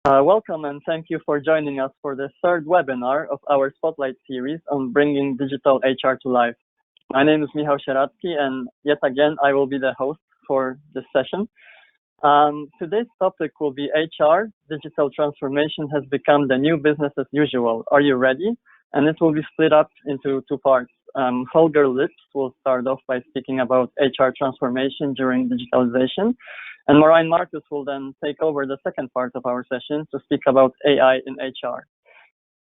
Welcome and thank you for joining us for the third webinar of our Spotlight series on bringing digital HR to life. My name is Michał Sieradzki, and yet again I will be the host for this session. Today's topic will be HR. Digital transformation has become the new business as usual. Are you ready? And it will be split up into two parts. Holger Lips will start off by speaking about HR transformation during digitalization. And Marijn Marcus will then take over the second part of our session to speak about AI in HR.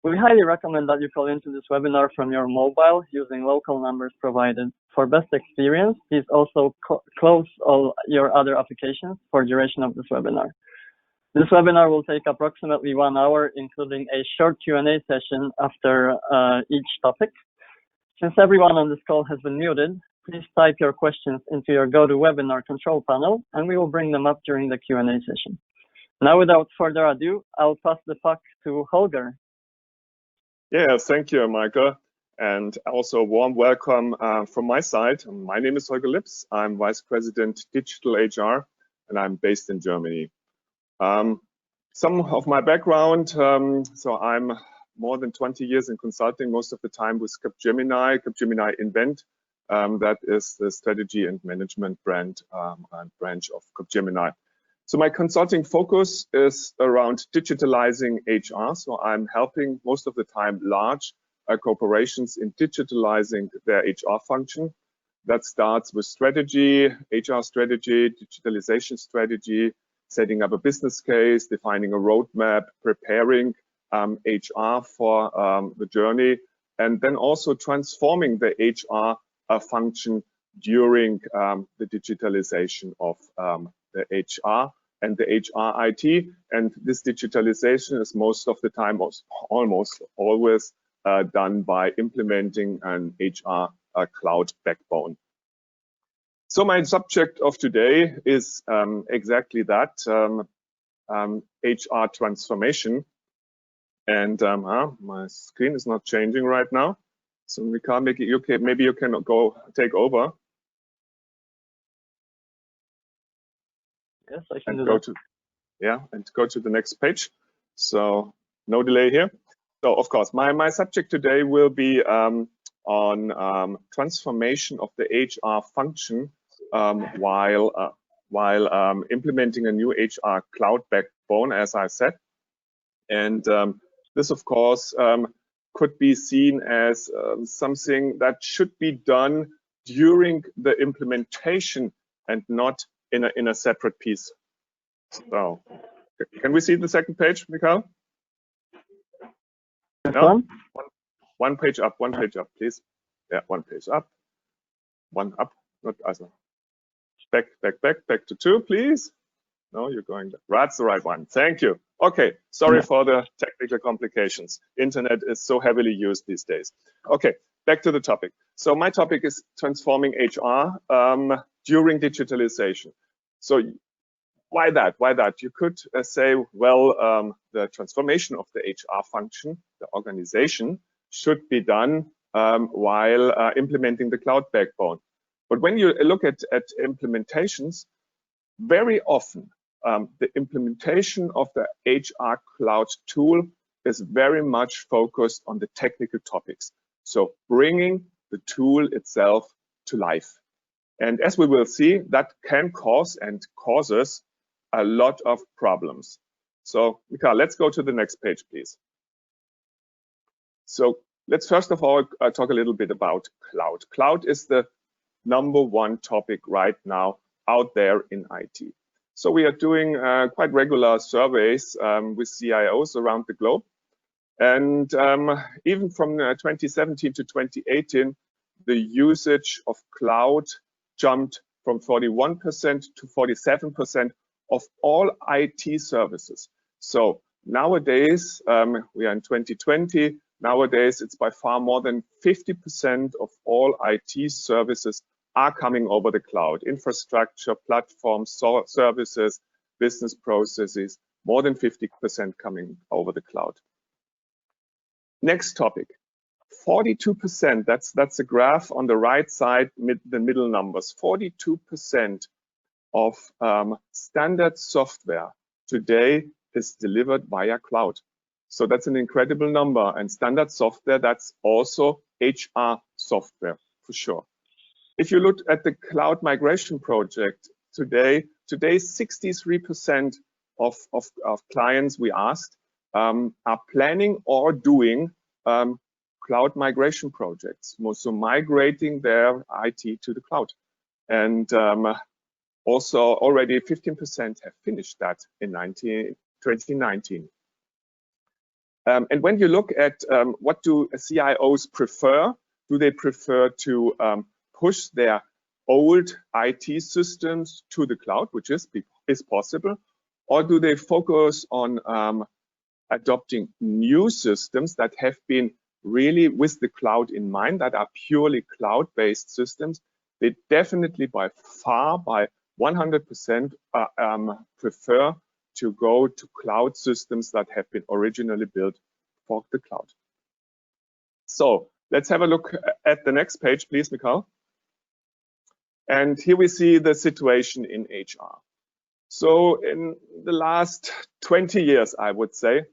We highly recommend that you call into this webinar from your mobile using local numbers provided. For best experience, please also close all your other applications for duration of this webinar. This webinar will take approximately 1 hour, including a short Q&A session after each topic. Since everyone on this call has been muted, please type your questions into your GoToWebinar control panel, and we will bring them up during the Q&A session. Now, without further ado, I'll pass the puck to Holger. Yeah, thank you, Michael. And also a warm welcome from my side. My name is Holger Lips. I'm Vice President Digital HR, and I'm based in Germany. Some of my background, so I'm more than 20 years in consulting, most of the time with Capgemini Invent. That is the strategy and management branch of Capgemini. So my consulting focus is around digitalizing HR. So I'm helping most of the time large corporations in digitalizing their HR function. That starts with strategy, HR strategy, digitalization strategy, setting up a business case, defining a roadmap, preparing HR for the journey, and then also transforming the HR function during the digitalization of the HR and the HR IT. And this digitalization is most of the time, almost always done by implementing an HR cloud backbone. So my subject of today is exactly that, HR transformation. And my screen is not changing right now. So we can't make it. Okay, maybe you can go take over. Yes, I can do that. And go to the next page. So no delay here. So of course, my subject today will be on transformation of the HR function while implementing a new HR cloud backbone, as I said. And this, of course, could be seen as something that should be done during the implementation and not in a separate piece. So, can we see the second page, Michael? No? One page up, please. Yeah, one page up. One up, not also. Back to 2, please. No, you're going there. That's the right one. Thank you. Okay, sorry for the technical complications. Internet is so heavily used these days. Okay, back to the topic. So my topic is transforming HR during digitalization. So why that? Why that? You could say, well, the transformation of the HR function, the organization, should be done while implementing the cloud backbone. But when you look at implementations, very often the implementation of the HR cloud tool is very much focused on the technical topics. So bringing the tool itself to life. And as we will see, that can cause and causes a lot of problems. So, Mika, let's go to the next page, please. So let's first of all talk a little bit about cloud. Cloud is the #1 topic right now out there in IT. So we are doing quite regular surveys with CIOs around the globe. And even from 2017 to 2018, the usage of cloud jumped from 41% to 47% of all IT services. So nowadays, we are in 2020, nowadays it's by far more than 50% of all IT services are coming over the cloud. Infrastructure, platforms, services, business processes, more than 50% coming over the cloud. Next topic, 42%, that's a graph on the right side, the middle numbers. 42% of standard software today is delivered via cloud. So that's an incredible number. And standard software, that's also HR software for sure. If you look at the cloud migration project today 63% of clients we asked are planning or doing cloud migration projects, so migrating their IT to the cloud. And also already 15% have finished that in 2019. And when you look at what do CIOs prefer, do they prefer to push their old IT systems to the cloud, which is possible, or do they focus on adopting new systems that have been really with the cloud in mind, that are purely cloud-based systems? They definitely by 100% prefer to go to cloud systems that have been originally built for the cloud. So let's have a look at the next page, please, Mikhail. And here we see the situation in HR. So in the last 20 years, I would say,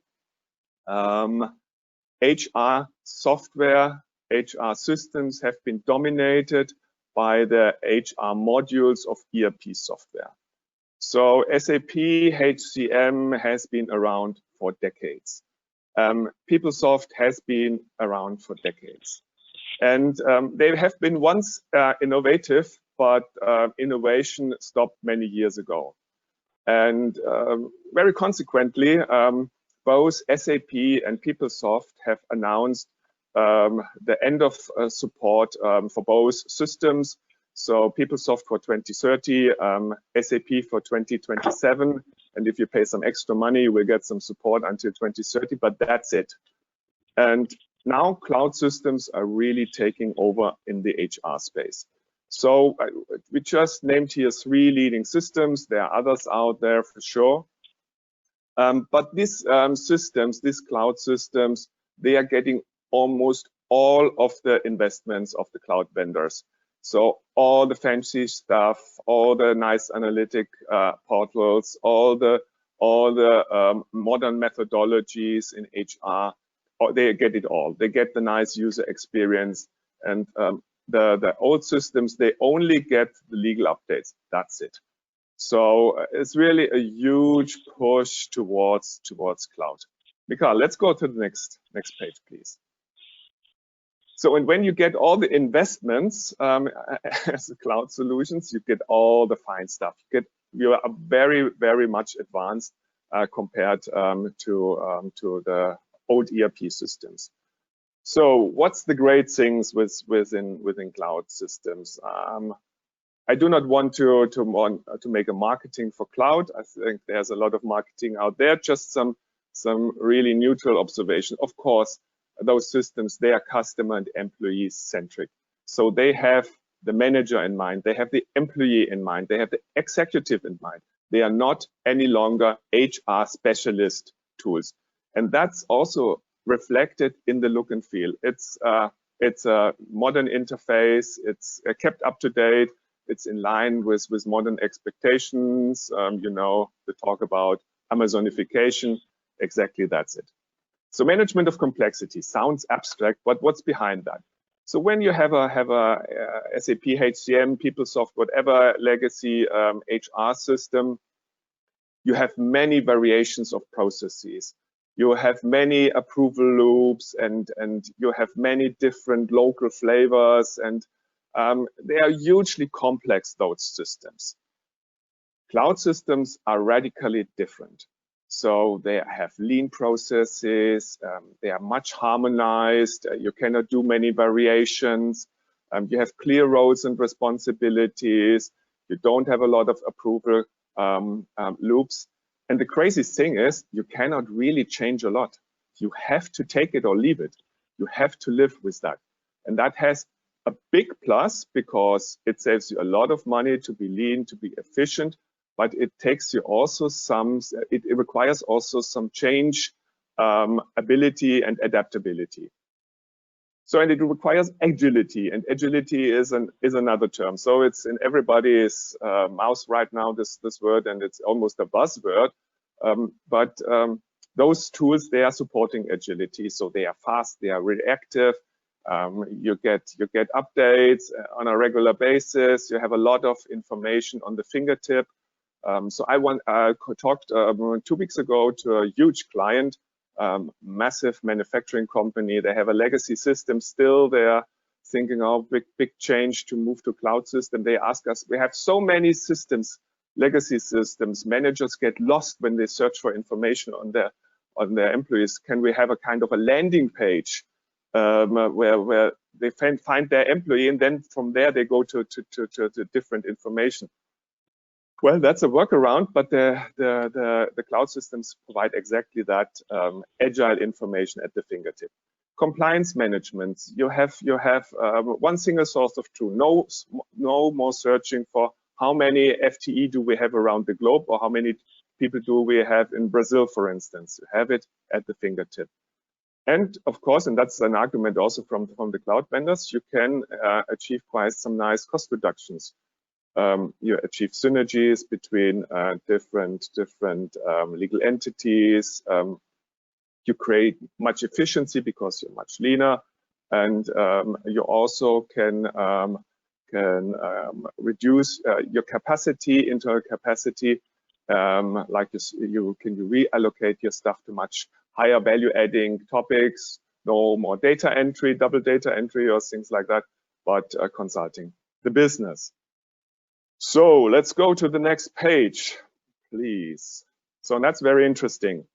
HR software, HR systems have been dominated by the HR modules of ERP software. So SAP HCM has been around for decades. PeopleSoft has been around for decades. And they have been once innovative, but innovation stopped many years ago. And very consequently, both SAP and PeopleSoft have announced the end of support for both systems. So PeopleSoft for 2030, SAP for 2027. And if you pay some extra money, you will get some support until 2030, but that's it. And now cloud systems are really taking over in the HR space. So we just named here 3 leading systems. There are others out there for sure. But these systems, these cloud systems, they are getting almost all of the investments of the cloud vendors. So all the fancy stuff, all the nice analytic portals, all the modern methodologies in HR, they get it all. They get the nice user experience, and the old systems, they only get the legal updates. That's it. So it's really a huge push towards cloud. Mikhail, let's go to the next page, please. So, and when you get all the investments as cloud solutions, you get all the fine stuff. You are very, very much advanced compared to the old ERP systems. So, what's the great things within cloud systems? I do not want to make a marketing for cloud. I think there's a lot of marketing out there. Just some really neutral observation. Of course, those systems, they are customer and employee centric. So they have the manager in mind, they have the employee in mind, they have the executive in mind. They are not any longer HR specialist tools. And that's also reflected in the look and feel. It's a modern interface, it's kept up to date, it's in line with modern expectations. You know, the talk about Amazonification, exactly that's it. So management of complexity sounds abstract, but what's behind that? So when you have a SAP HCM, PeopleSoft, whatever legacy HR system, you have many variations of processes. You have many approval loops, and you have many different local flavors, and they are hugely complex, those systems. Cloud systems are radically different. So they have lean processes, they are much harmonized, you cannot do many variations, you have clear roles and responsibilities, you don't have a lot of approval loops. And the crazy thing is, you cannot really change a lot. You have to take it or leave it. You have to live with that. And that has a big plus because it saves you a lot of money to be lean, to be efficient. But it takes you also it requires also some change ability and adaptability. So, and it requires agility, and agility is another term. So it's in everybody's mouth right now, this word, and it's almost a buzzword. but those tools, they are supporting agility, so they are fast, they are reactive. You get updates on a regular basis. You have a lot of information on the fingertip. So I talked 2 weeks ago to a huge client, massive manufacturing company. They have a legacy system still. They are thinking of big change to move to cloud system. They ask us, we have so many systems, legacy systems. Managers get lost when they search for information on their employees. Can we have a kind of a landing page where they find their employee, and then from there they go to different information? Well, that's a workaround, but the cloud systems provide exactly that, agile information at the fingertip. Compliance management, you have one single source of truth. No more searching for how many FTE do we have around the globe, or how many people do we have in Brazil, for instance. You have it at the fingertip. And of course, and that's an argument also from the cloud vendors, you can achieve quite some nice cost reductions. You achieve synergies between different legal entities. You create much efficiency because you're much leaner, and you also can reduce your capacity, internal capacity. Like you can reallocate your stuff to much higher value adding topics. No more data entry, double data entry, or things like that, but consulting the business. So let's go to the next page, please. So that's very interesting.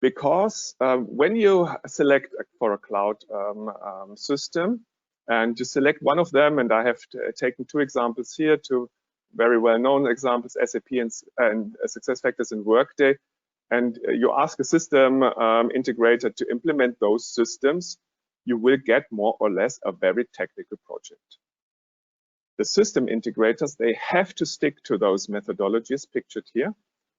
Because when you select for a cloud system, and you select one of them, and I have taken 2 examples here, 2 very well-known examples, SAP and SuccessFactors and Workday, and you ask a system integrator to implement those systems, you will get more or less a very technical project. The system integrators, they have to stick to those methodologies pictured here.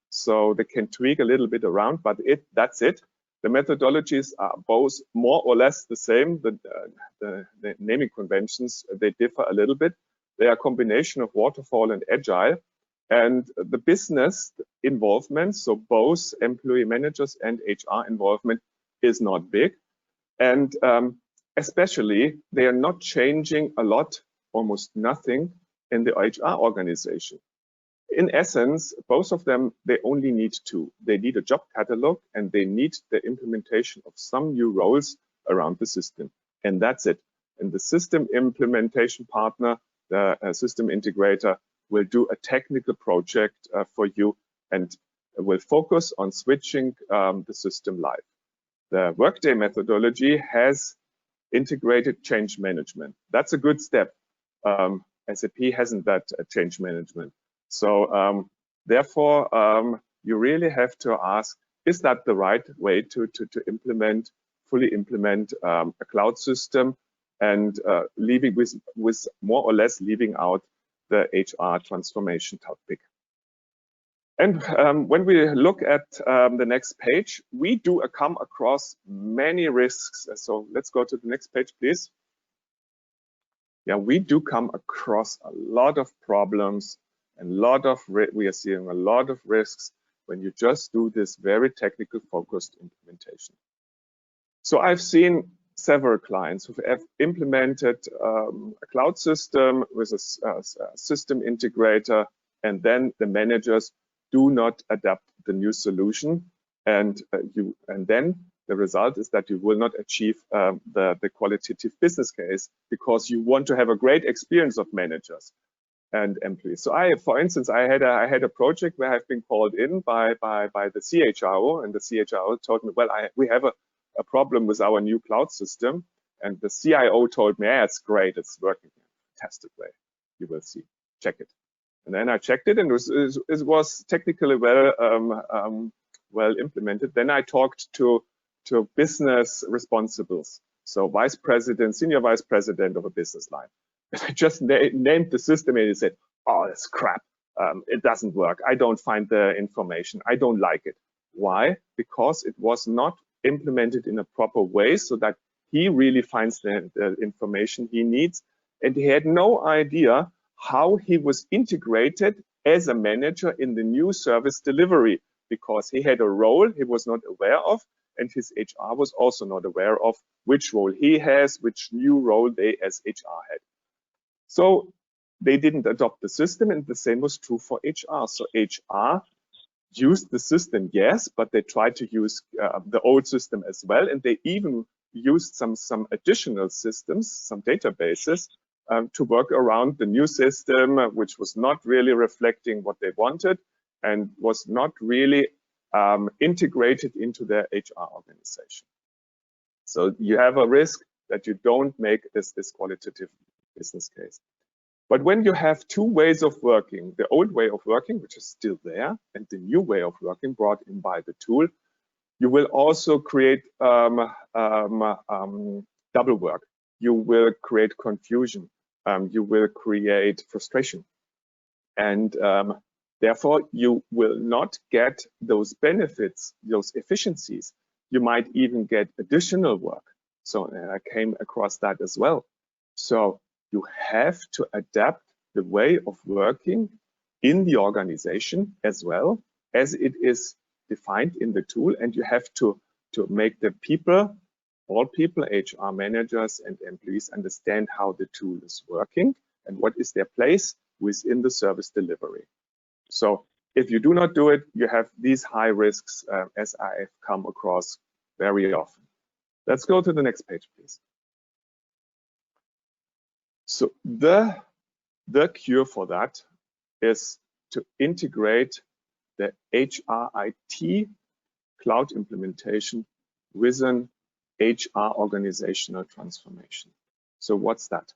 So they can tweak a little bit around, but that's it. The methodologies are both more or less the same. The naming conventions, they differ a little bit. They are a combination of waterfall and agile. And the business involvement, so both employee managers and HR involvement, is not big. And especially, they are not changing a lot, almost nothing, in the HR organization. In essence, both of them, they only need 2. They need a job catalog, and they need the implementation of some new roles around the system. And that's it. And the system implementation partner, the system integrator, will do a technical project for you, and will focus on switching the system live. The Workday methodology has integrated change management. That's a good step. SAP hasn't that change management. So therefore, you really have to ask, is that the right way to fully implement a cloud system, and leaving with more or less leaving out the HR transformation topic. And when we look at the next page, we do come across many risks. So let's go to the next page, please. Yeah, we do come across a lot of problems, and we are seeing a lot of risks when you just do this very technical focused implementation. So I've seen several clients who have implemented a cloud system with a system integrator, and then the managers do not adapt the new solution, and then the result is that you will not achieve the qualitative business case, because you want to have a great experience of managers and employees. So for instance, I had a project where I've been called in by the CHRO, and the CHRO told me, well, we have a problem with our new cloud system, and the CIO told me, yeah, it's great, it's working in a fantastic way. You will see, check it. And then I checked it, and it was technically well implemented. Then I talked to business responsibles, so vice president, senior vice president of a business line. And I just named the system, and he said, oh, it's crap. It doesn't work. I don't find the information. I don't like it. Why? Because it was not implemented in a proper way, so that he really finds the information he needs. And he had no idea how he was integrated as a manager in the new service delivery, because he had a role he was not aware of, and his HR was also not aware of which role he has, which new role they as HR had. So they didn't adopt the system, and the same was true for HR. So HR used the system, yes, but they tried to use the old system as well, and they even used some additional systems, some databases, to work around the new system, which was not really reflecting what they wanted and was not really integrated into their HR organization. So you have a risk that you don't make this qualitative business case. But when you have two ways of working, the old way of working, which is still there, and the new way of working brought in by the tool, you will also create double work. You will create confusion. You will create frustration. And therefore, you will not get those benefits, those efficiencies. You might even get additional work. So I came across that as well. So you have to adapt the way of working in the organization as well as it is defined in the tool. And you have to make the people, all people, HR managers and employees, understand how the tool is working and what is their place within the service delivery. So if you do not do it, you have these high risks, as I have come across very often. Let's go to the next page, please. So the cure for that is to integrate the HRIT cloud implementation with an HR organizational transformation. So what's that?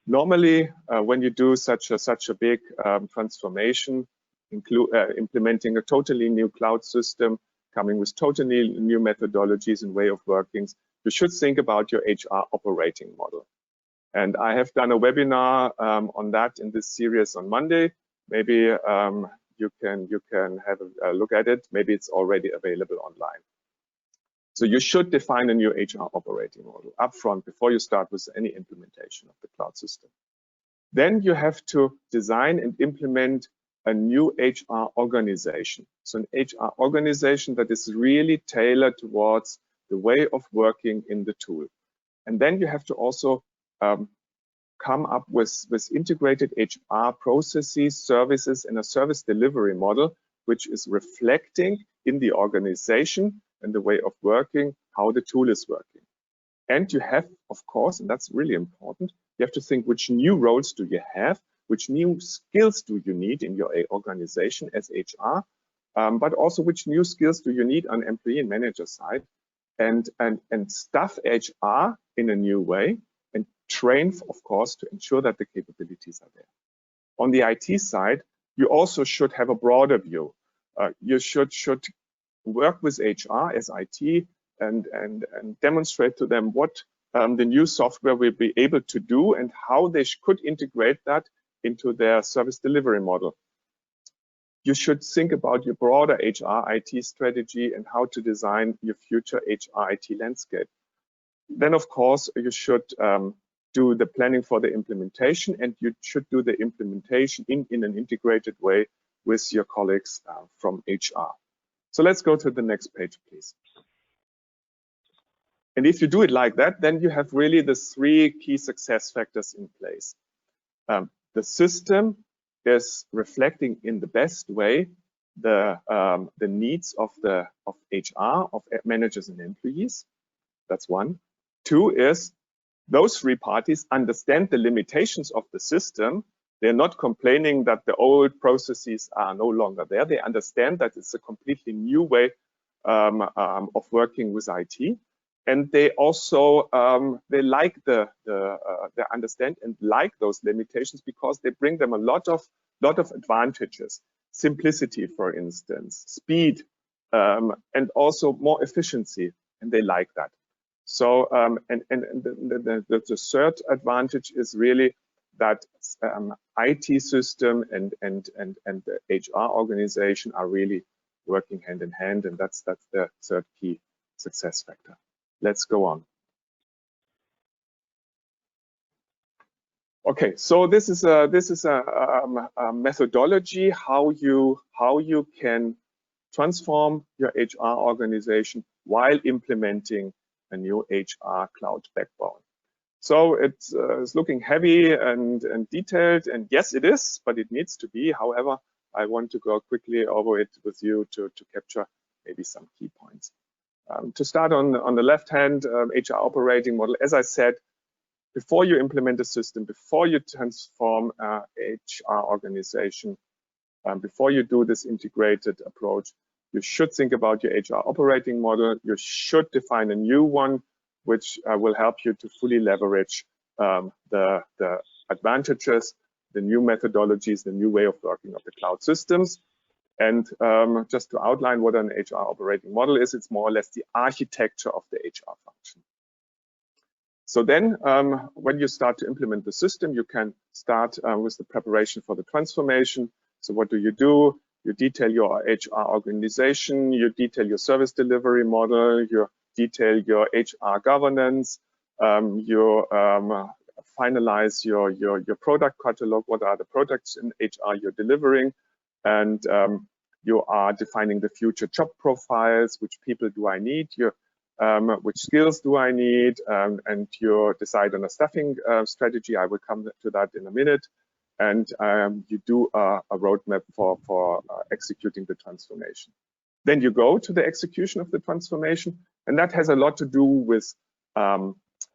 Normally, when you do such a big transformation, implementing a totally new cloud system, coming with totally new methodologies and way of working, you should think about your HR operating model. And I have done a webinar on that in this series on Monday. Maybe you can have a look at it. Maybe it's already available online. So you should define a new HR operating model upfront before you start with any implementation of the cloud system. Then you have to design and implement a new HR organization. So an HR organization that is really tailored towards the way of working in the tool. And then you have to also come up with integrated HR processes, services, and a service delivery model, which is reflecting in the organization and the way of working, how the tool is working. And you have, of course, and that's really important, you have to think which new roles do you have, which new skills do you need in your organization as HR, but also which new skills do you need on employee and manager side, and staff HR in a new way, and train, of course, to ensure that the capabilities are there. On the IT side, you also should have a broader view. You should work with HR as IT and demonstrate to them what the new software will be able to do and how they could integrate that into their service delivery model. You should think about your broader HR IT strategy and how to design your future HR IT landscape. Then, of course, you should do the planning for the implementation, and you should do the implementation in an integrated way with your colleagues from HR. So let's go to the next page, please. And if you do it like that, then you have really the three key success factors in place. The system is reflecting in the best way the needs of HR, of managers and employees. That's one. Two is those three parties understand the limitations of the system. They're not complaining that the old processes are no longer there. They understand that it's a completely new way of working with IT. And they also they like they understand and like those limitations because they bring them a lot of advantages. Simplicity, for instance, speed, and also more efficiency, and they like that. So the third advantage is really that IT system and the HR organization are really working hand in hand, and that's the third key success factor. Let's go on. Okay, so this is a methodology how you can transform your HR organization while implementing a new HR cloud backbone. So it's looking heavy and detailed, and yes, it is, but it needs to be. However, I want to go quickly over it with you to capture maybe some key points. To start on the left hand, HR operating model. As I said, before you implement a system, before you transform a HR organization, before you do this integrated approach, you should think about your HR operating model. You should define a new one, which will help you to fully leverage the advantages, the new methodologies, the new way of working of the cloud systems. And just to outline what an HR operating model is, it's more or less the architecture of the HR function. So then when you start to implement the system, you can start with the preparation for the transformation. So what do? You detail your HR organization, you detail your service delivery model, you detail your HR governance, you finalize your product catalog, what are the products in HR you're delivering, and you are defining the future job profiles, which people do I need, which skills do I need, and you decide on a staffing strategy. I will come to that in a minute. And you do a roadmap for executing the transformation. Then you go to the execution of the transformation, and that has a lot to do with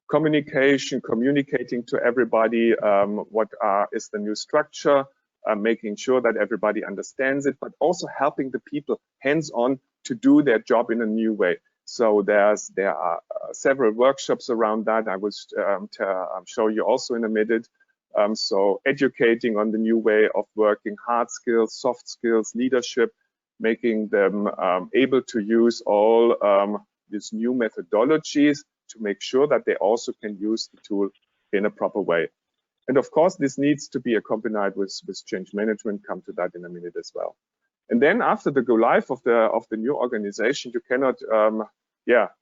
communication, communicating to everybody what is the new structure, making sure that everybody understands it, but also helping the people hands-on to do their job in a new way. So there are several workshops around that. I will show you also in a minute. So educating on the new way of working, hard skills, soft skills, leadership, making them able to use all these new methodologies to make sure that they also can use the tool in a proper way. And of course, this needs to be accompanied with change management. Come to that in a minute as well. And then after the go live of the new organization, you cannot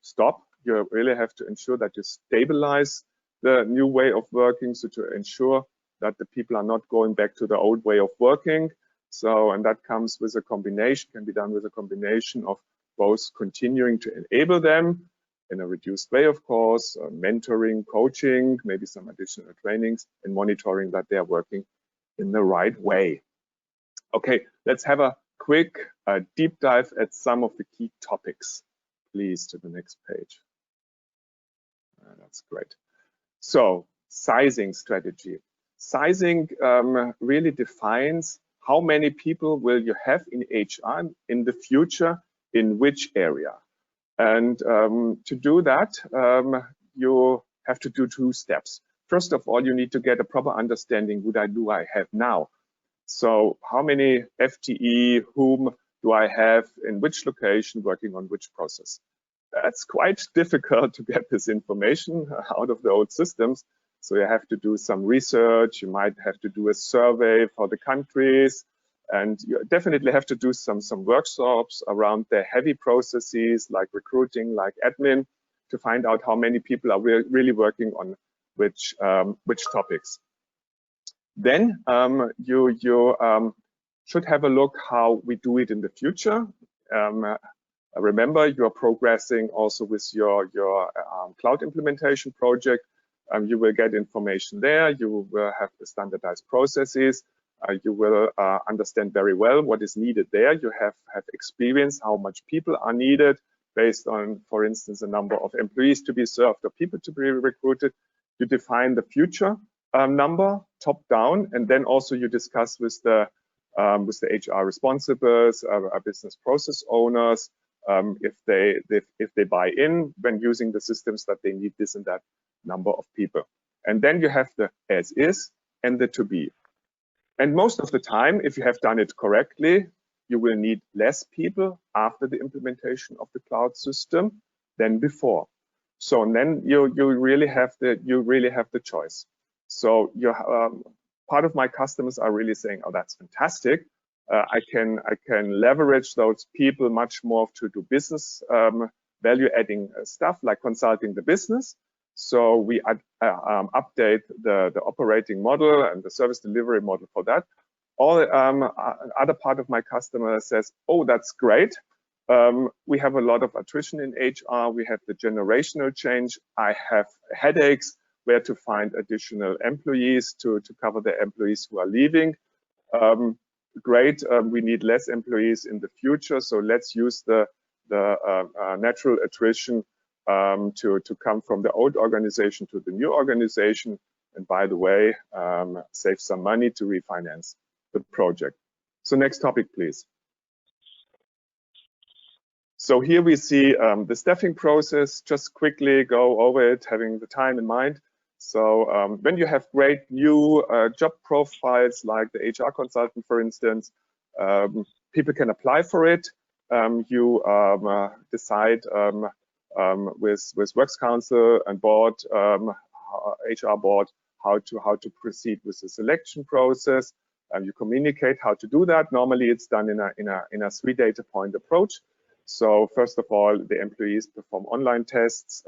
stop. You really have to ensure that you stabilize the new way of working, so to ensure that the people are not going back to the old way of working. So, and that comes with a combination, can be done with a combination of both continuing to enable them in a reduced way, of course, mentoring, coaching, maybe some additional trainings, and monitoring that they are working in the right way. Okay, let's have a quick deep dive at some of the key topics. Please to the next page. That's great. So sizing strategy. Sizing really defines how many people will you have in HR in the future, in which area. And to do that, you have to do two steps. First of all, you need to get a proper understanding, what do I have now? So how many FTE, whom do I have in which location working on which process? That's quite difficult to get this information out of the old systems. So you have to do some research. You might have to do a survey for the countries. And you definitely have to do some workshops around the heavy processes like recruiting, like admin, to find out how many people are really working on which topics. Then you should have a look how we do it in the future. Remember, you are progressing also with your cloud implementation project. You will get information there. You will have the standardized processes. You will understand very well what is needed there. You have experience how much people are needed based on, for instance, the number of employees to be served or people to be recruited. You define the future number top down, and then also you discuss with the HR responsibles, business process owners, if they buy in when using the systems that they need this and that number of people. And then you have the as is and the to be. And most of the time, if you have done it correctly, you will need less people after the implementation of the cloud system than before. So then you really have the choice. So part of my customers are really saying, oh, that's fantastic. I can leverage those people much more to do business value adding stuff like consulting the business. So we update the operating model and the service delivery model for that. All other part of my customer says, oh, that's great. We have a lot of attrition in HR. We have the generational change. I have headaches where to find additional employees to cover the employees who are leaving. Great, we need less employees in the future. So let's use the natural attrition to come from the old organization to the new organization. And by the way, save some money to refinance the project. So next topic, please. So here we see the staffing process. Just quickly go over it, having the time in mind. So when you have great new job profiles, like the HR consultant, for instance, people can apply for it. You decide with Works Council and board, HR board, how to proceed with the selection process. You communicate how to do that. Normally, it's done in a 3 data point approach. So first of all, the employees perform online tests,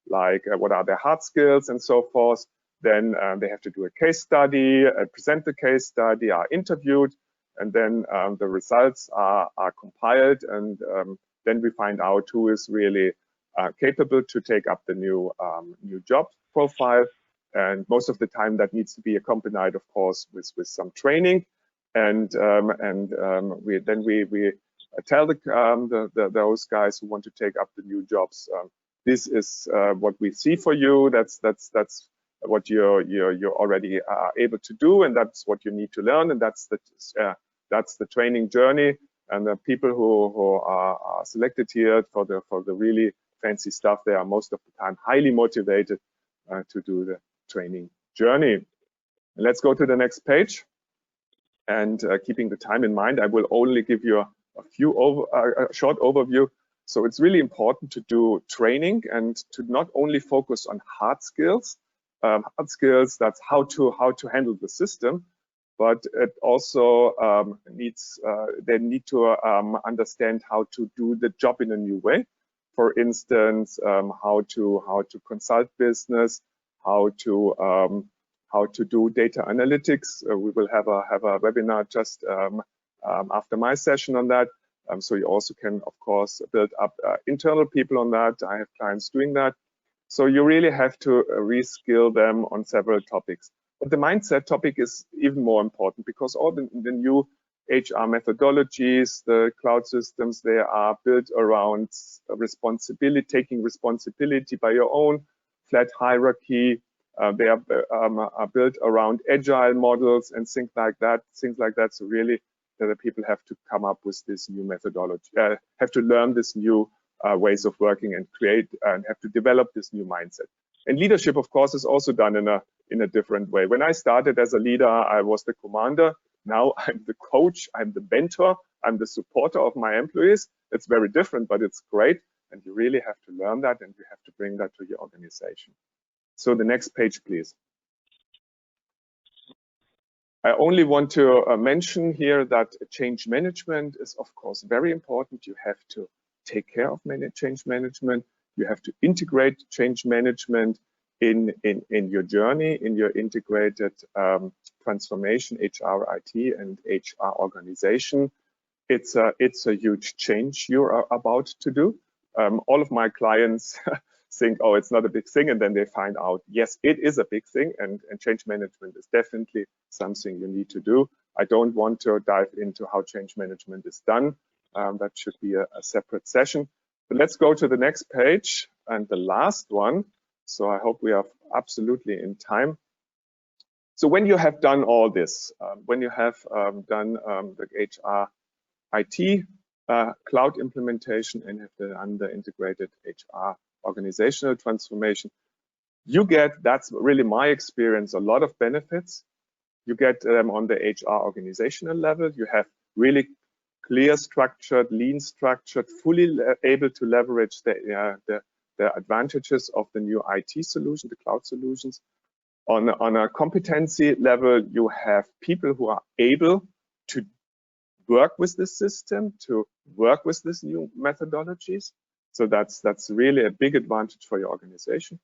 like what are their hard skills and so forth. Then they have to do a case study, present the case study, are interviewed, and then the results are compiled, and then we find out who is really capable to take up the new job profile. And most of the time that needs to be accompanied, of course, with some training. And we tell those guys who want to take up the new jobs, this is what we see for you. That's what you're already able to do, and that's what you need to learn, and that's the training journey. And the people who are selected here for the really fancy stuff, they are most of the time highly motivated to do the training journey. Let's go to the next page. And keeping the time in mind, I will only give you a short overview. So it's really important to do training and to not only focus on hard skills. Hard skills, that's how to handle the system, but it also they need to understand how to do the job in a new way. For instance, how to consult business, how to do data analytics. We will have a webinar just after my session on that. So you also can, of course, build up internal people on that. I have clients doing that. So you really have to reskill them on several topics. But the mindset topic is even more important, because all the new HR methodologies, the cloud systems, they are built around responsibility, taking responsibility by your own, flat hierarchy. They are built around agile models and things like that. So really, the people have to come up with this new methodology, have to learn this new ways of working and create and have to develop this new mindset. And leadership, of course, is also done in a different way. When I started as a leader, I was the commander. Now I'm the coach, I'm the mentor, I'm the supporter of my employees. It's very different, but it's great. And you really have to learn that, and you have to bring that to your organization. So the next page, please. I only want to mention here that change management is, of course, very important. You have to take care of change management. You have to integrate change management in your journey, in your integrated transformation, HR, IT, and HR organization. It's a huge change you're about to do. All of my clients think, oh, it's not a big thing, and then they find out, yes, it is a big thing, and change management is definitely something you need to do. I don't want to dive into how change management is done. That should be a separate session. But let's go to the next page and the last one. So I hope we are absolutely in time. So when you have done all this, when you have done the HR IT cloud implementation and have done the integrated HR organizational transformation, you get, that's really my experience, a lot of benefits. You get on the HR organizational level. You have really clear structured, lean structured, fully able to leverage the advantages of the new IT solution, the cloud solutions. On a competency level, you have people who are able to work with this system, to work with these new methodologies. So that's really a big advantage for your organization.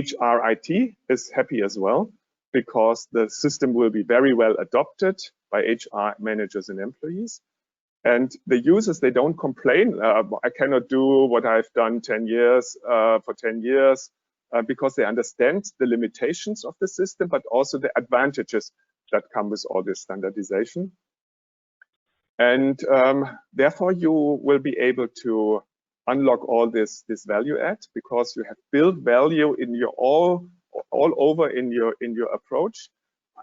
HR IT is happy as well, because the system will be very well adopted by HR managers and employees. And the users, they don't complain, I cannot do what I've done 10 years for 10 years, because they understand the limitations of the system, but also the advantages that come with all this standardization. And therefore, you will be able to unlock all this value add, because you have built value in your all over in your approach.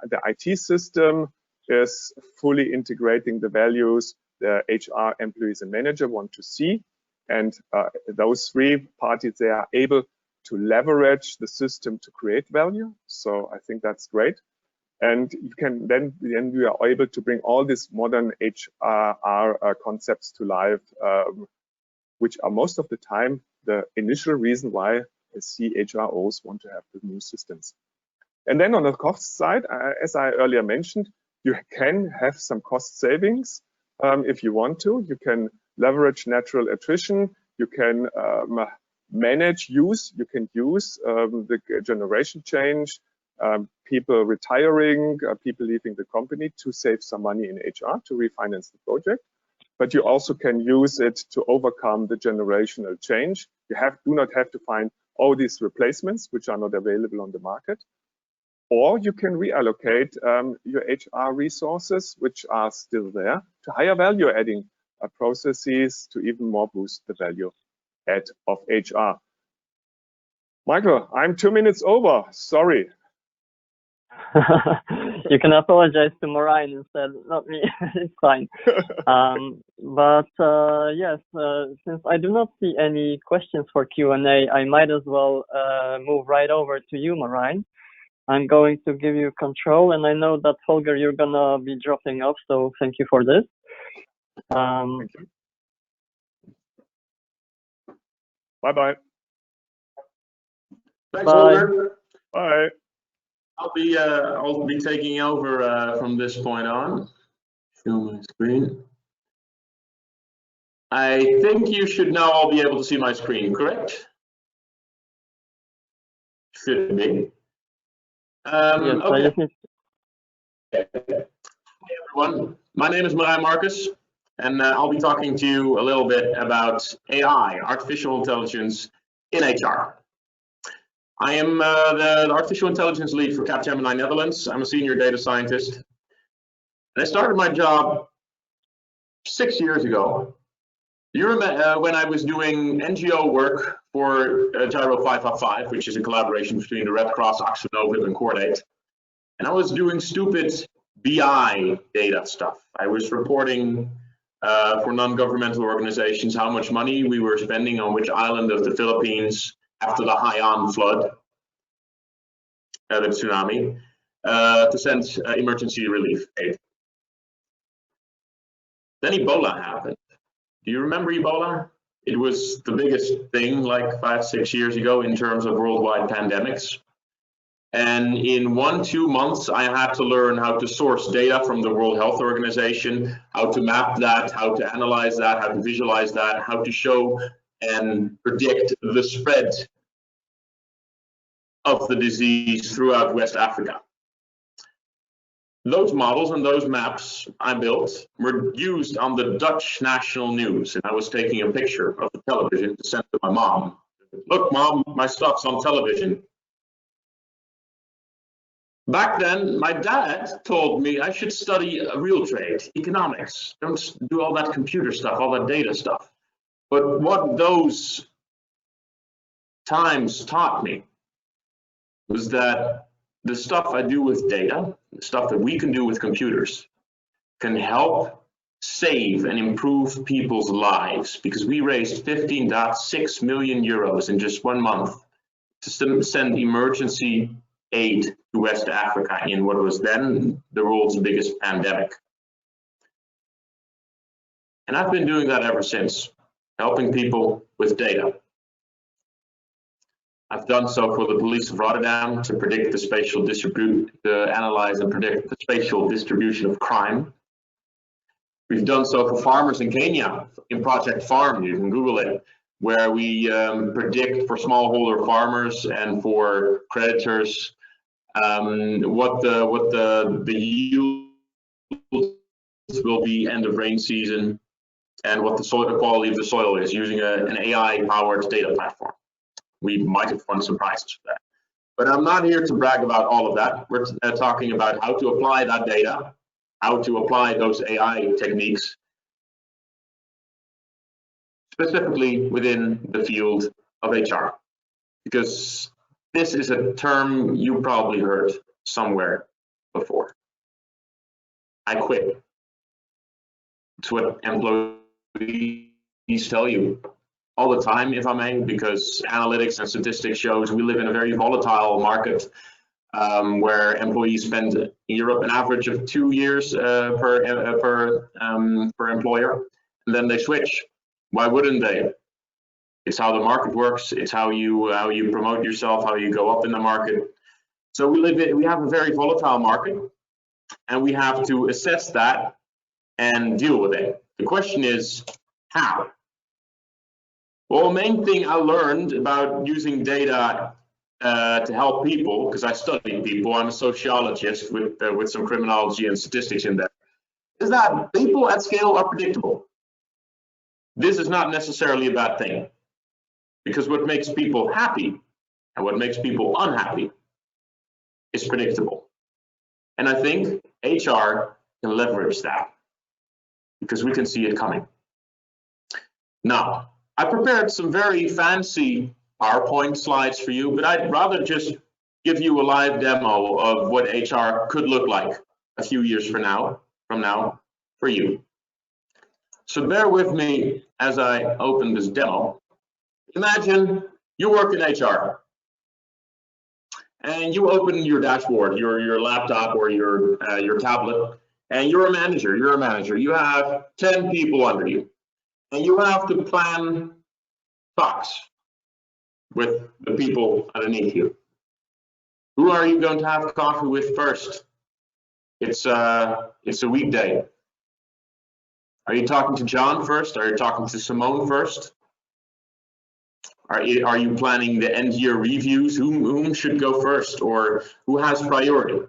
The IT system is fully integrating the values the HR employees and manager want to see, and those three parties, they are able to leverage the system to create value. So I think that's great. And you can then you are able to bring all these modern HR concepts to life, which are most of the time the initial reason why CHROs want to have the new systems. And then on the cost side, as I earlier mentioned, you can have some cost savings if you want to. You can leverage natural attrition. You can manage use. You can use the generation change, people retiring, people leaving the company to save some money in HR to refinance the project. But you also can use it to overcome the generational change. You do not have to find all these replacements which are not available on the market. Or you can reallocate your HR resources, which are still there, to higher value adding processes to even more boost the value add of HR. Michael, I'm 2 minutes over. Sorry. You can apologize to Moraine instead, not me. It's fine. But yes, since I do not see any questions for Q&A, I might as well move right over to you, Moraine. I'm going to give you control, and I know that Holger, you're gonna be dropping off, so thank you for this. Thank you. Bye-bye. Thanks, Holger. Bye. I'll be taking over from this point on. Show my screen. I think you should now all be able to see my screen, correct? Should be. Yes, okay. Hey everyone, my name is Marijn Marcus, and I'll be talking to you a little bit about AI, artificial intelligence in HR. I am the artificial intelligence lead for Capgemini Netherlands. I'm a senior data scientist. And I started my job 6 years ago. You remember when I was doing NGO work for Gyro 555, which is a collaboration between the Red Cross, Axonovib, and Cordate. And I was doing stupid BI data stuff. I was reporting for non-governmental organizations how much money we were spending on which island of the Philippines after the Haiyan flood, the tsunami, to send emergency relief aid. Then Ebola happened. Do you remember Ebola? It was the biggest thing like 5-6 years ago in terms of worldwide pandemics. And in 1-2 months, I had to learn how to source data from the World Health Organization, how to map that, how to analyze that, how to visualize that, how to show and predict the spread of the disease throughout West Africa. Those models and those maps I built were used on the Dutch national news, and I was taking a picture of the television to send to my mom. Look, Mom, my stuff's on television. Back then, my dad told me I should study real trade, economics. Don't do all that computer stuff, all that data stuff. But what those times taught me was that the stuff I do with data, the stuff that we can do with computers, can help save and improve people's lives, because we raised 15.6 million euros in just 1 month to send emergency aid to West Africa in what was then the world's biggest pandemic. And I've been doing that ever since, helping people with data. I've done so for the police of Rotterdam to predict the spatial analyze and predict the spatial distribution of crime. We've done so for farmers in Kenya in Project Farm. You can Google it. where we predict for smallholder farmers and for creditors what the yield will be end of rain season, and what the soil quality of the soil is using an AI-powered data platform. We might have won some prizes for that. But I'm not here to brag about all of that. We're talking about how to apply that data, how to apply those AI techniques, specifically within the field of HR. Because this is a term you probably heard somewhere before. I quit. It's what employees tell you all the time, if I may, because analytics and statistics shows we live in a very volatile market where employees spend in Europe an average of 2 years per employer, and then they switch. Why wouldn't they? It's how the market works. It's how you promote yourself, how you go up in the market. So we have a very volatile market, and we have to assess that and deal with it. The question is how? Well, the main thing I learned about using data to help people, because I study people, I'm a sociologist with some criminology and statistics in there, is that people at scale are predictable. This is not necessarily a bad thing, because what makes people happy and what makes people unhappy is predictable. And I think HR can leverage that because we can see it coming. Now, I prepared some very fancy PowerPoint slides for you, but I'd rather just give you a live demo of what HR could look like a few years from now for you. So bear with me as I open this demo. Imagine you work in HR and you open your dashboard, your laptop or your tablet, and you're a manager. You have 10 people under you, and you have to plan talks with the people underneath you. Who are you going to have coffee with first? It's a weekday. Are you talking to John first? Are you talking to Simone first? Are you planning the end year reviews? Whom should go first, or who has priority?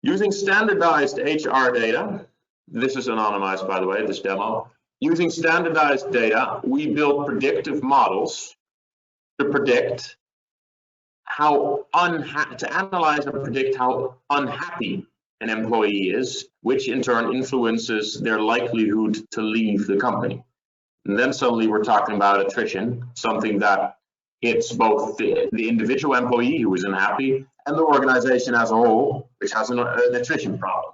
Using standardized HR data, this is anonymized by the way, this demo. Using standardized data, we build predictive models to predict to analyze and predict how unhappy an employee is, which in turn influences their likelihood to leave the company. And then suddenly we're talking about attrition, something that hits both the individual employee who is unhappy and the organization as a whole, which has an attrition problem.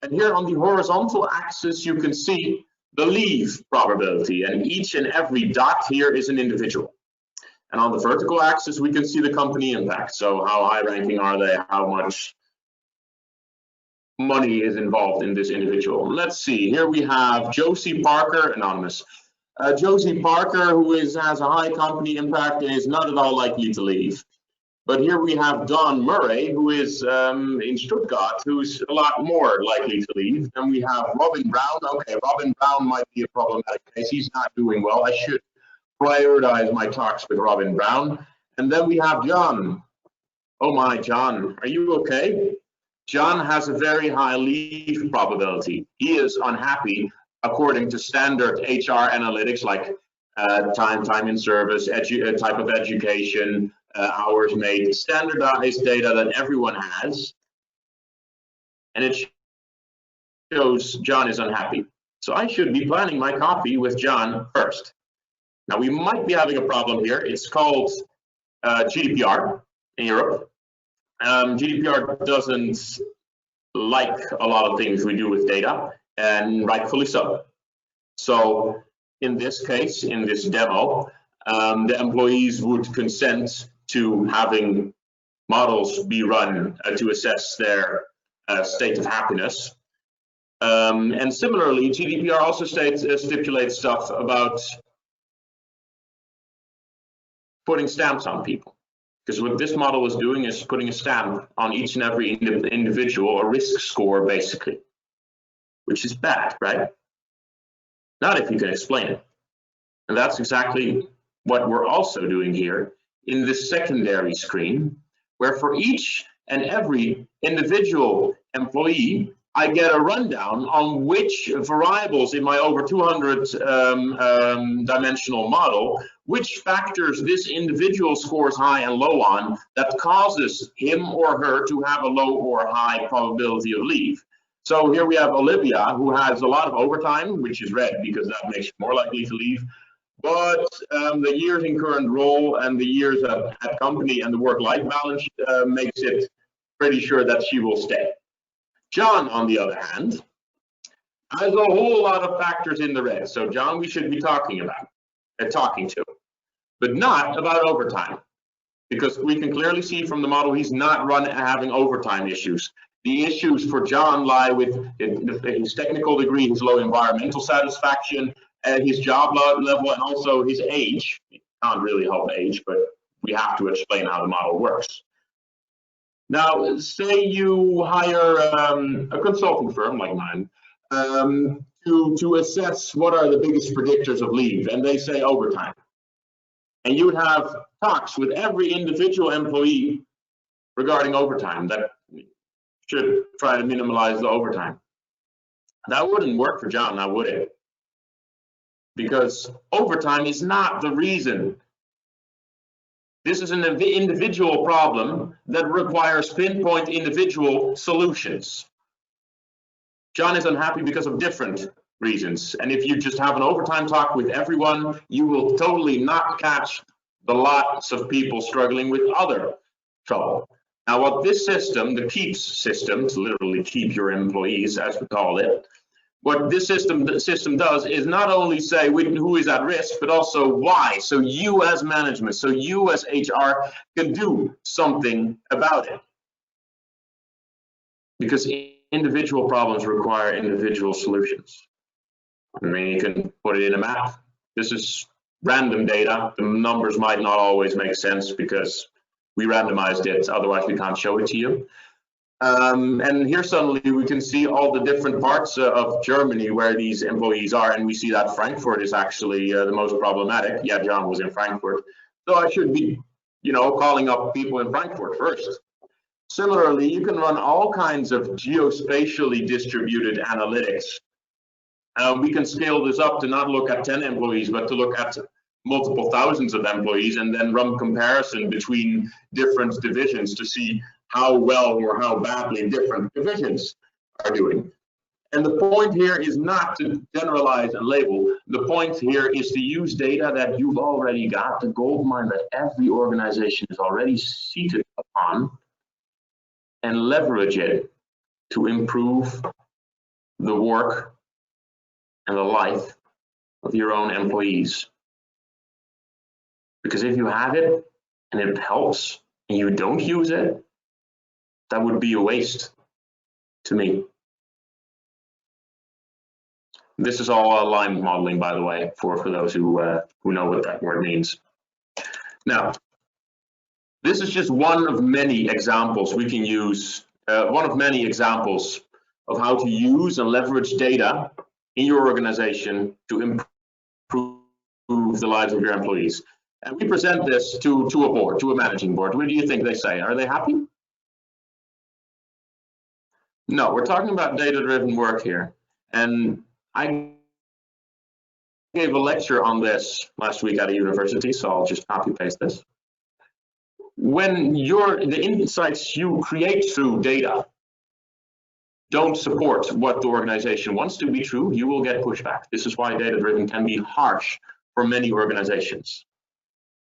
And here on the horizontal axis, you can see the leave probability, and each and every dot here is an individual. And on the vertical axis, we can see the company impact. So how high ranking are they? How much money is involved in this individual? Let's see, here we have Josie Parker, anonymous. Josie Parker, who has a high company impact and is not at all likely to leave. But here we have Don Murray, who is in Stuttgart, who's a lot more likely to leave. And we have Robin Brown. Okay, Robin Brown might be a problematic case. He's not doing well. I should prioritize my talks with Robin Brown. And then we have John. Oh my, John, are you okay? John has a very high leave probability. He is unhappy according to standard HR analytics like time in service, type of education, hours made, standardized data that everyone has, and it shows John is unhappy. So I should be planning my coffee with John first. Now we might be having a problem here. It's called GDPR in Europe. GDPR doesn't like a lot of things we do with data, and rightfully so. So in this case, in this demo, the employees would consent to having models be run to assess their state of happiness. And similarly, GDPR also stipulates stuff about putting stamps on people. Because what this model is doing is putting a stamp on each and every individual, a risk score basically, which is bad, right? Not if you can explain it. And that's exactly what we're also doing here in this secondary screen, where for each and every individual employee, I get a rundown on which variables in my over 200 dimensional model, which factors this individual scores high and low on that causes him or her to have a low or high probability of leave. So here we have Olivia, who has a lot of overtime, which is red because that makes you more likely to leave. But the years in current role and the years at company and the work-life balance makes it pretty sure that she will stay. John, on the other hand, has a whole lot of factors in the red. So John, we should be talking to, but not about overtime, because we can clearly see from the model he's not having overtime issues. The issues for John lie with his technical degree, his low environmental satisfaction, and his job level, and also his age. It can't really help age, but we have to explain how the model works. Now, say you hire a consulting firm like mine to assess what are the biggest predictors of leave, and they say overtime. And you would have talks with every individual employee regarding overtime that should try to minimize the overtime. That wouldn't work for John, now would it? Because overtime is not the reason. This is an individual problem that requires pinpoint individual solutions. John is unhappy because of different reasons. And if you just have an overtime talk with everyone, you will totally not catch the lots of people struggling with other trouble. Now, what this system, the KEEPZ system, to literally keep your employees, as we call it, what this system does is not only say who is at risk, but also why. So you as management, so you as HR can do something about it. Because individual problems require individual solutions. I mean, you can put it in a map. This is random data. The numbers might not always make sense because we randomized it, otherwise we can't show it to you. And here suddenly we can see all the different parts of Germany where these employees are, and we see that Frankfurt is actually the most problematic. Yeah, John was in Frankfurt, so I should be, calling up people in Frankfurt first. Similarly, you can run all kinds of geospatially distributed analytics. We can scale this up to not look at 10 employees, but to look at multiple thousands of employees, and then run comparison between different divisions to see how well or how badly different divisions are doing. And the point here is not to generalize and label. The point here is to use data that you've already got, the gold mine that every organization is already seated upon, and leverage it to improve the work and the life of your own employees. Because if you have it and it helps and you don't use it, that would be a waste to me. This is all alignment modeling, by the way, for those who know what that word means. Now, this is just one of many examples we can use, one of many examples of how to use and leverage data in your organization to improve the lives of your employees. And we present this to a board, to a managing board. What do you think they say? Are they happy? No, we're talking about data-driven work here. And I gave a lecture on this last week at a university, so I'll just copy-paste this. When the insights you create through data don't support what the organization wants to be true, you will get pushback. This is why data-driven can be harsh for many organizations,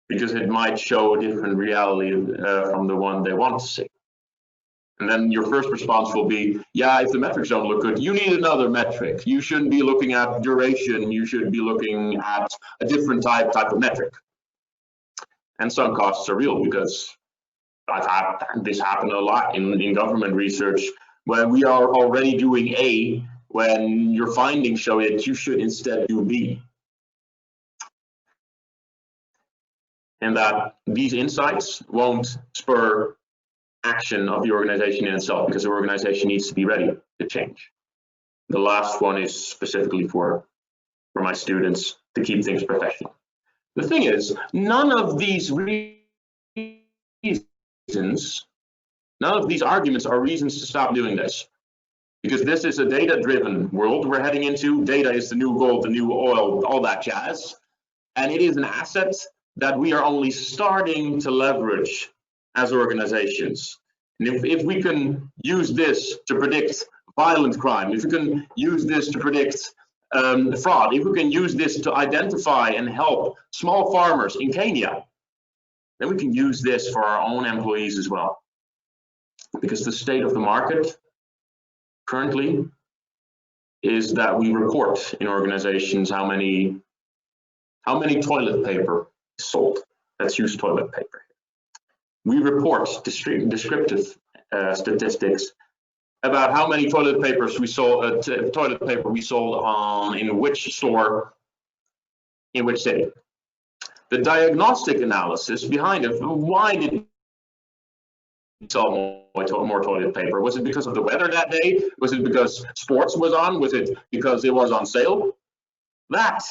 because it might show a different reality from the one they want to see. And then your first response will be, yeah, if the metrics don't look good, you need another metric. You shouldn't be looking at duration. You should be looking at a different type of metric. And some costs are real, because I've had this happen a lot in government research, when we are already doing A, when your findings show that you should instead do B. And that these insights won't spur action of the organization in itself, because the organization needs to be ready to change. The last one is specifically for for my students to keep things professional. The thing is, none of these arguments are reasons to stop doing this. Because this is a data-driven world we're heading into. Data is the new gold, the new oil, all that jazz. And it is an asset that we are only starting to leverage as organizations. And if we can use this to predict violent crime, if we can use this to predict fraud, if we can use this to identify and help small farmers in Kenya, then we can use this for our own employees as well. Because the state of the market currently is that we report in organizations how many toilet paper is sold. Let's use toilet paper. We report descriptive statistics about how many toilet paper we sold on in which store, in which city. The diagnostic analysis behind it, why did we sell more toilet paper? Was it because of the weather that day? Was it because sports was on? Was it because it was on sale? That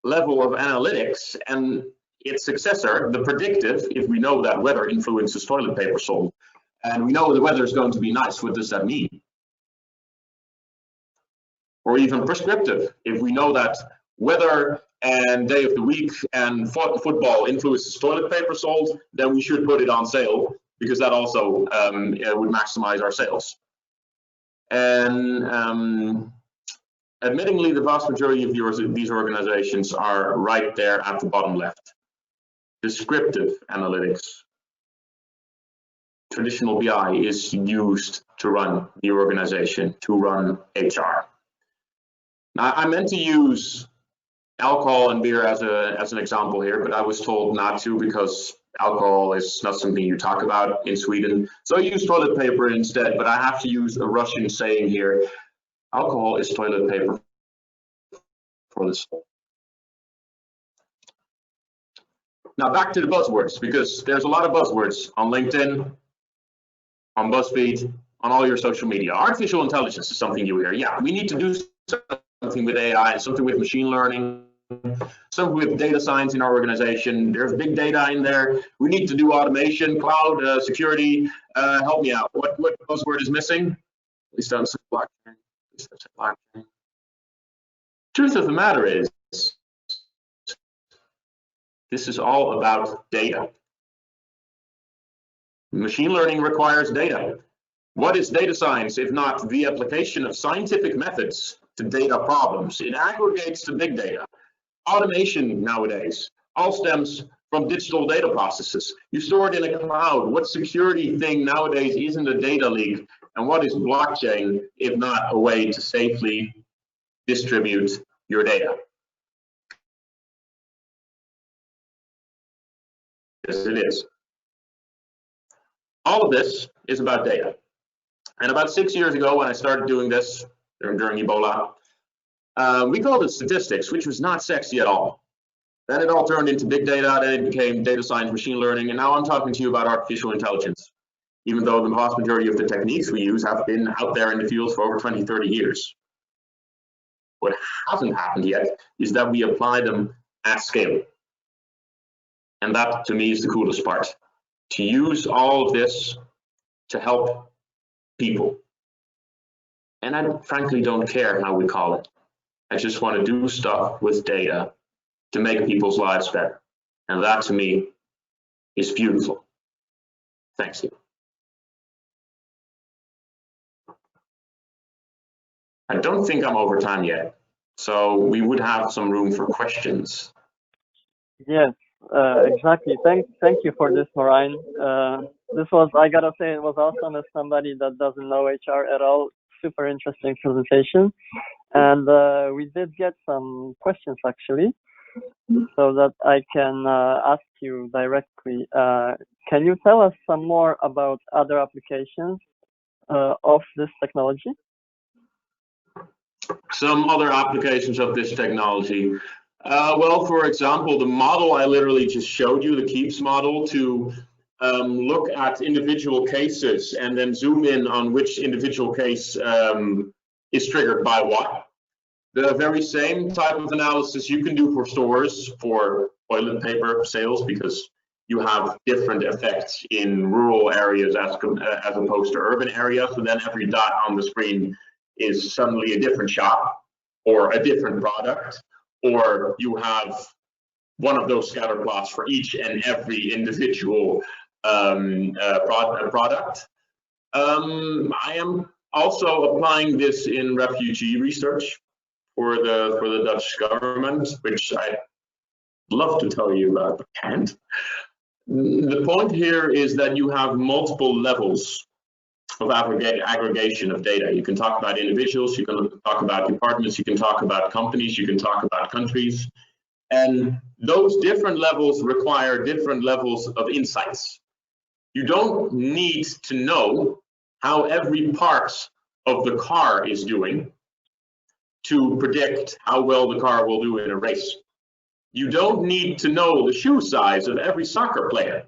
level of analytics and its successor, the predictive, if we know that weather influences toilet paper sold, and we know the weather is going to be nice, what does that mean? Or even prescriptive, if we know that weather and day of the week and football influences toilet paper sold, then we should put it on sale, because that also would maximize our sales. And admittingly, the vast majority of these organizations are right there at the bottom left. Descriptive analytics. Traditional BI is used to run the organization, to run HR. Now, I meant to use alcohol and beer as an example here, but I was told not to because alcohol is not something you talk about in Sweden. So I use toilet paper instead, but I have to use a Russian saying here. Alcohol is toilet paper for the soul. Now back to the buzzwords, because there's a lot of buzzwords on LinkedIn, on BuzzFeed, on all your social media. Artificial intelligence is something you hear. Yeah, we need to do something with AI, something with machine learning, something with data science in our organization. There's big data in there. We need to do automation, cloud, security. Help me out. What buzzword is missing? Please don't say blockchain. Please don't say blockchain. Truth of the matter is, this is all about data. Machine learning requires data. What is data science if not the application of scientific methods to data problems? It aggregates to big data. Automation nowadays all stems from digital data processes. You store it in a cloud. What security thing nowadays isn't a data leak? And what is blockchain if not a way to safely distribute your data? Yes, it is. All of this is about data. And about 6 years ago, when I started doing this during Ebola, we called it statistics, which was not sexy at all. Then it all turned into big data, then it became data science, machine learning, and now I'm talking to you about artificial intelligence, even though the vast majority of the techniques we use have been out there in the field for over 20, 30 years. What hasn't happened yet is that we apply them at scale. And that, to me, is the coolest part. To use all of this to help people. And I frankly don't care how we call it. I just want to do stuff with data to make people's lives better. And that, to me, is beautiful. Thanks you. I don't think I'm over time yet, so we would have some room for questions. Yes, exactly. Thank you for this, Marijn. This was, I gotta say, it was awesome as somebody that doesn't know HR at all. Super interesting presentation. And we did get some questions actually, so that I can ask you directly. Can you tell us some more about other applications of this technology? Some other applications of this technology. Well, for example, the model I literally just showed you, the KEEPZ model, to look at individual cases and then zoom in on which individual case is triggered by what. The very same type of analysis you can do for stores, for toilet paper sales, because you have different effects in rural areas as opposed to urban areas. So then every dot on the screen is suddenly a different shop or a different product, or you have one of those scatter plots for each and every individual product. I am also applying this in refugee research for the Dutch government, which I'd love to tell you about, but can't. The point here is that you have multiple levels of aggregation of data. You can talk about individuals, you can talk about departments, you can talk about companies, you can talk about countries. And those different levels require different levels of insights. You don't need to know how every part of the car is doing to predict how well the car will do in a race. You don't need to know the shoe size of every soccer player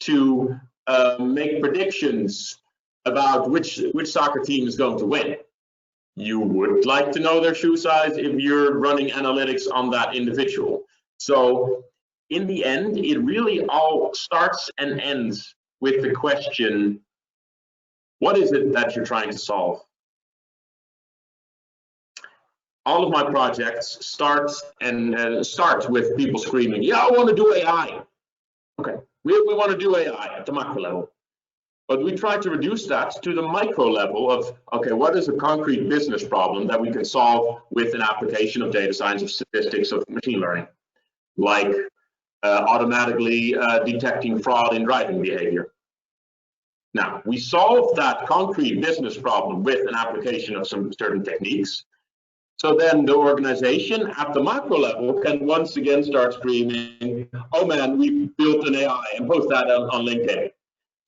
to make predictions about which soccer team is going to win. You would like to know their shoe size if you're running analytics on that individual. So in the end, it really all starts and ends with the question, what is it that you're trying to solve? All of my projects start with people screaming, yeah, I want to do AI. Okay, we want to do AI at the macro level. But we try to reduce that to the micro level of, okay, what is a concrete business problem that we can solve with an application of data science, of statistics, of machine learning, like automatically detecting fraud in driving behavior. Now, we solve that concrete business problem with an application of some certain techniques. So then the organization at the macro level can once again start screaming, oh man, we built an AI, and post that on LinkedIn.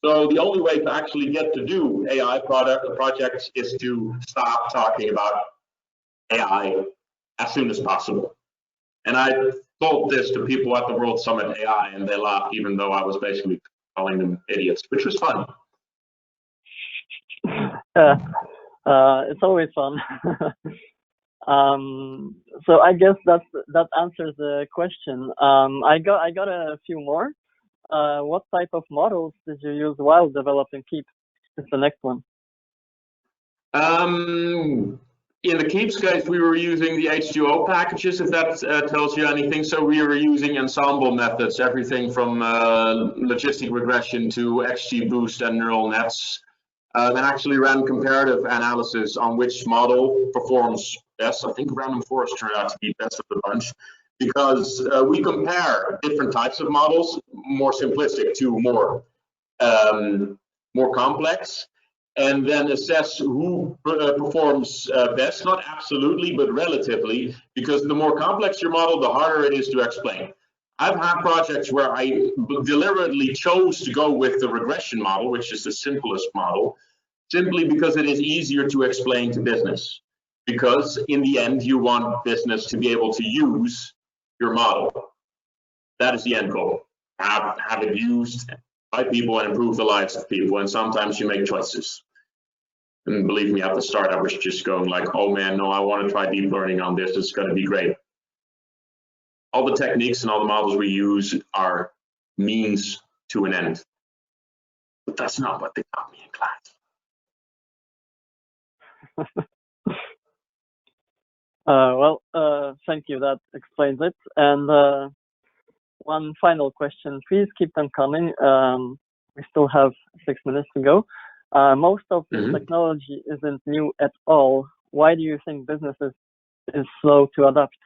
So the only way to actually get to do AI projects is to stop talking about AI as soon as possible. And I told this to people at the World Summit AI, and they laughed, even though I was basically calling them idiots, which was fun. Yeah, it's always fun. So I guess that answers the question. I got a few more. What type of models did you use while developing KEEPZ? Is the next one. In the KEEPZ case, we were using the H2O packages, if that tells you anything. So we were using ensemble methods, everything from logistic regression to XGBoost and neural nets. And actually ran comparative analysis on which model performs best. I think random forest turned out to be best of the bunch, because we compare different types of models, more simplistic to more complex, and then assess who performs best, not absolutely, but relatively, because the more complex your model, the harder it is to explain. I've had projects where I deliberately chose to go with the regression model, which is the simplest model, simply because it is easier to explain to business. Because in the end, you want business to be able to use your model. That is the end goal. Have it used by people and improve the lives of people. And sometimes you make choices. And believe me, at the start, I was just going like, oh man, no, I want to try deep learning on this. It's going to be great. All the techniques and all the models we use are means to an end. But that's not what they taught me in class. Thank you. That explains it. And one final question. Please keep them coming. We still have 6 minutes to go. Most of this technology isn't new at all. Why do you think businesses is slow to adapt?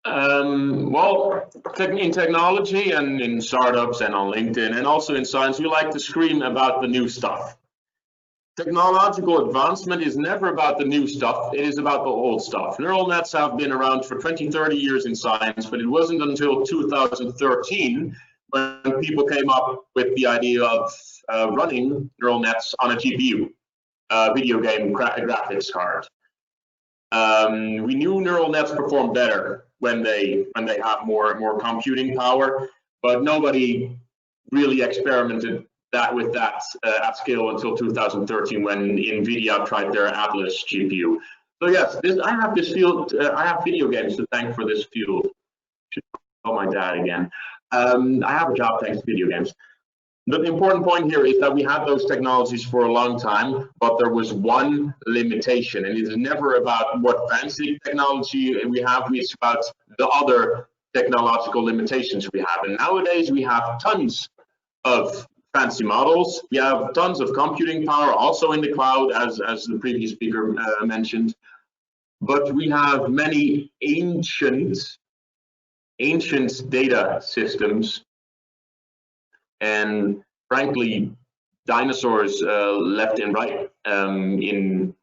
Well, in technology and in startups and on LinkedIn and also in science, we like to scream about the new stuff. Technological advancement is never about the new stuff, it is about the old stuff. Neural nets have been around for 20, 30 years in science, but it wasn't until 2013 when people came up with the idea of running neural nets on a GPU, video game graphics card. We knew neural nets perform better when they have more computing power, but nobody really experimented that with that at scale until 2013 when NVIDIA tried their Atlas GPU. So yes, I have this field. I have video games to thank for this field. Should call my dad again. I have a job thanks to video games. The important point here is that we had those technologies for a long time, but there was one limitation, and it is never about what fancy technology we have, it's about the other technological limitations we have. And nowadays we have tons of fancy models. We have tons of computing power also in the cloud, as the previous speaker mentioned. But we have many ancient data systems, and frankly, dinosaurs left and right in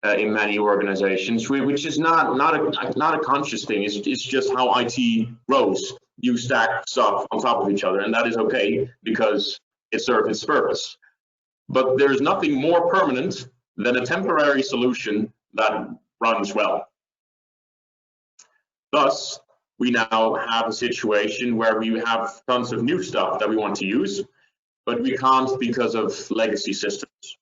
many organizations, which is not a conscious thing. It's just how IT grows. You stack stuff on top of each other, and that is okay because it serves its purpose. But there's nothing more permanent than a temporary solution that runs well. Thus, we now have a situation where we have tons of new stuff that we want to use, but we can't because of legacy systems.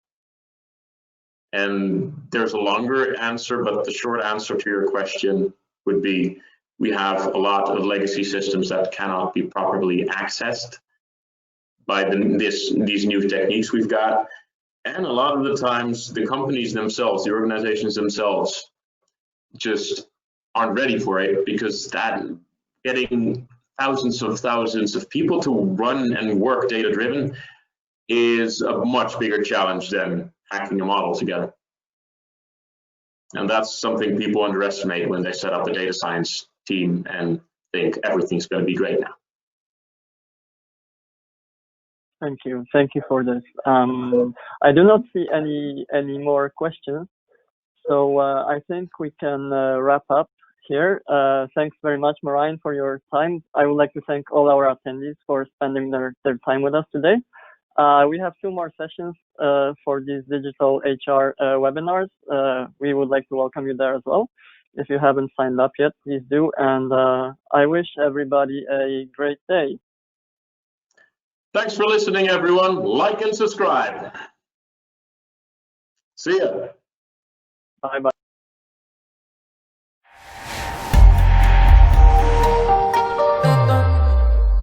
And there's a longer answer, but the short answer to your question would be we have a lot of legacy systems that cannot be properly accessed by these new techniques we've got. And a lot of the times, the companies themselves, the organizations themselves, just aren't ready for it, because getting thousands of people to run and work data-driven is a much bigger challenge than hacking a model together. And that's something people underestimate when they set up a data science team and think everything's going to be great now. Thank you for this. I do not see any more questions, so I think we can wrap up here. Thanks very much, Marijn, for your time. I would like to thank all our attendees for spending their time with us today. We have 2 more sessions for these digital HR webinars. We would like to welcome you there as well. If you haven't signed up yet, please do. And I wish everybody a great day. Thanks for listening, everyone. Like and subscribe. See ya. Bye-bye.